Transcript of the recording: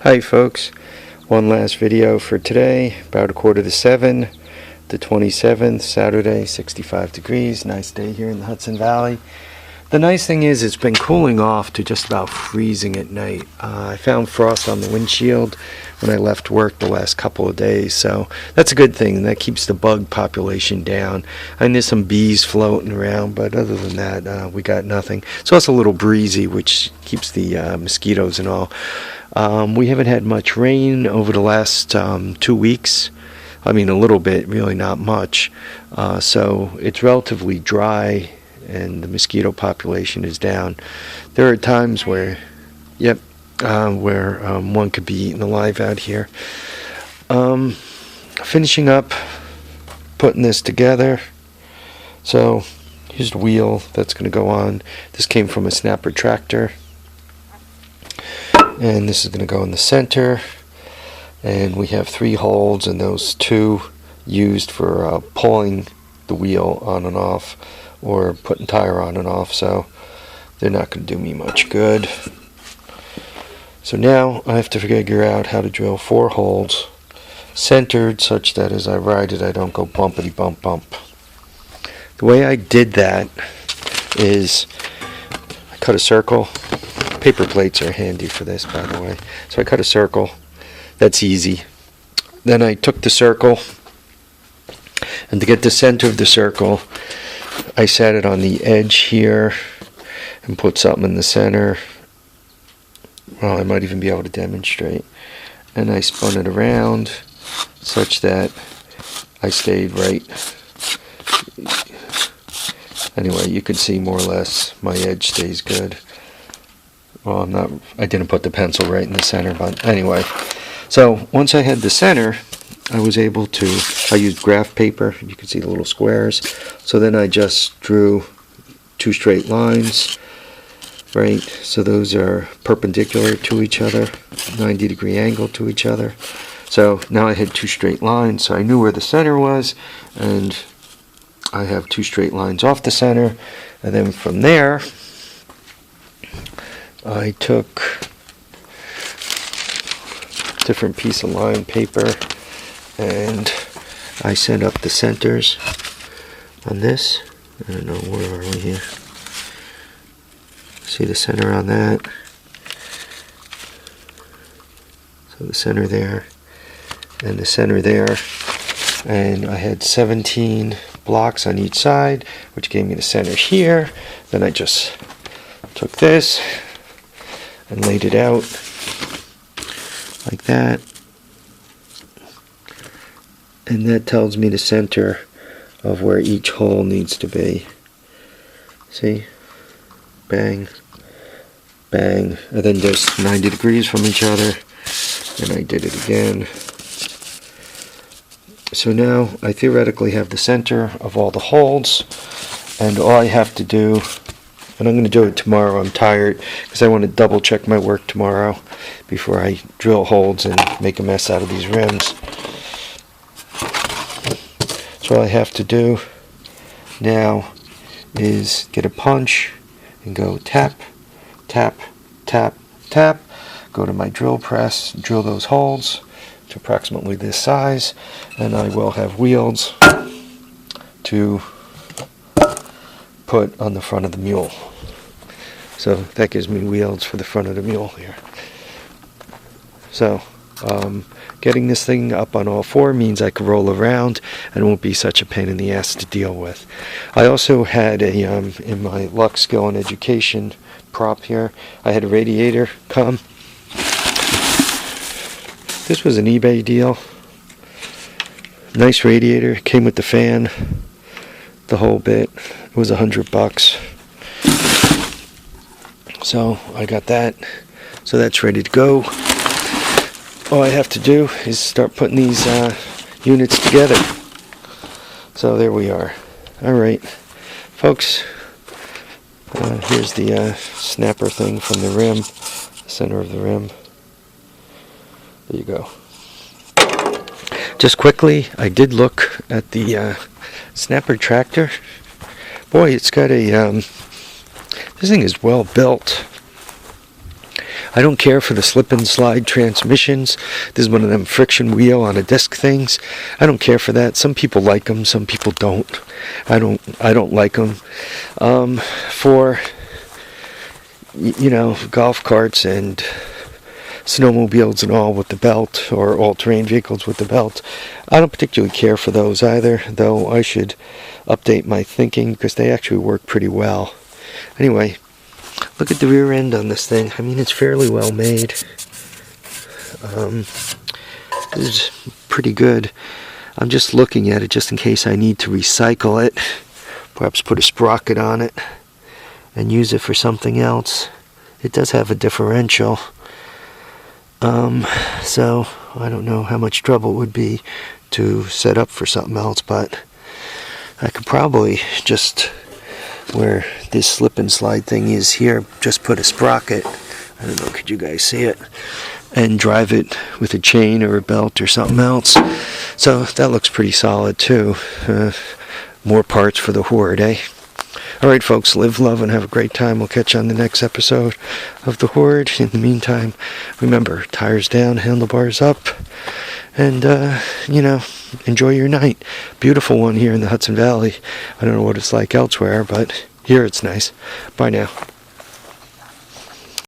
Hi folks, one last video for today, about 6:45, the 27th, Saturday, 65 degrees, nice day here in the Hudson Valley. The nice thing is it's been cooling off to just about freezing at night. I found frost on the windshield when I left work the last couple of days, so that's a good thing. That keeps the bug population down. I there's some bees floating around, but other than that, we got nothing. So it's a little breezy, which keeps the mosquitoes and all. We haven't had much rain over the last 2 weeks. I mean, a little bit, really not much. So it's relatively dry and the mosquito population is down. There are times where, one could be eaten alive out here. Finishing up, putting this together. So here's the wheel that's going to go on. This came from a snapper tractor. And this is going to go in the center, and we have 3 holes, and those 2 used for pulling the wheel on and off, or putting tire on and off, so they're not going to do me much good. So now I have to figure out how to drill 4 holes centered such that as I ride it I don't go bumpity bump bump. The way I did that is I cut a circle. Paper plates are handy for this, by the way. So I cut a circle. That's easy. Then I took the circle, and to get the center of the circle, I set it on the edge here and put something in the center. Well, I might even be able to demonstrate. And I spun it around such that I stayed right. Anyway, you can see more or less my edge stays good. Well, I didn't put the pencil right in the center, but anyway. So once I had the center, I was able to, I used graph paper, you can see the little squares. So then I just drew 2 straight lines, right? So those are perpendicular to each other, 90-degree angle to each other. So now I had 2 straight lines, so I knew where the center was, and I have 2 straight lines off the center. And then from there, I took a different piece of lined paper and I set up the centers on this. I don't know, where are we here? See the center on that? So the center there and the center there. And I had 17 blocks on each side, which gave me the center here. Then I just took this and laid it out like that, and that tells me the center of where each hole needs to be. See? Bang, bang, and then just 90 degrees from each other, and I did it again. So now I theoretically have the center of all the holes, and all I have to do, and I'm going to do it tomorrow. I'm tired because I want to double check my work tomorrow before I drill holes and make a mess out of these rims. So all I have to do now is get a punch and go tap, tap, tap, tap. Go to my drill press, drill those holes to approximately this size, and I will have wheels to put on the front of the mule. So that gives me wheels for the front of the mule here. So getting this thing up on all 4 means I can roll around and it won't be such a pain in the ass to deal with. I also had a in my luck, skill, and education prop here, I had a radiator come. This was an eBay deal. Nice radiator, came with the fan, the whole bit. It was $100. So I got that. So that's ready to go. All I have to do is start putting these units together. So there we are. Alright, folks. Here's the snapper thing from the rim, the center of the rim. There you go. Just quickly, I did look at the snapper tractor. Boy, it's got a, this thing is well built. I don't care for the slip and slide transmissions. This is one of them friction wheel on a disc things. I don't care for that. Some people like them, some people don't. I don't like them. For golf carts and snowmobiles and all with the belt, or all-terrain vehicles with the belt, I don't particularly care for those either, though I should update my thinking because they actually work pretty well. Anyway, look at the rear end on this thing. I mean, it's fairly well made. This is pretty good. I'm just looking at it just in case I need to recycle it. Perhaps put a sprocket on it and use it for something else. It does have a differential. So I don't know how much trouble it would be to set up for something else, but I could probably just, where this slip and slide thing is here, just put a sprocket. I don't know, could you guys see it? And drive it with a chain or a belt or something else. So that looks pretty solid too. More parts for the Horde, eh? Alright folks, live, love, and have a great time. We'll catch you on the next episode of the Horde. In the meantime, remember, tires down, handlebars up, and, enjoy your night. Beautiful one here in the Hudson Valley. I don't know what it's like elsewhere, but here it's nice. Bye now.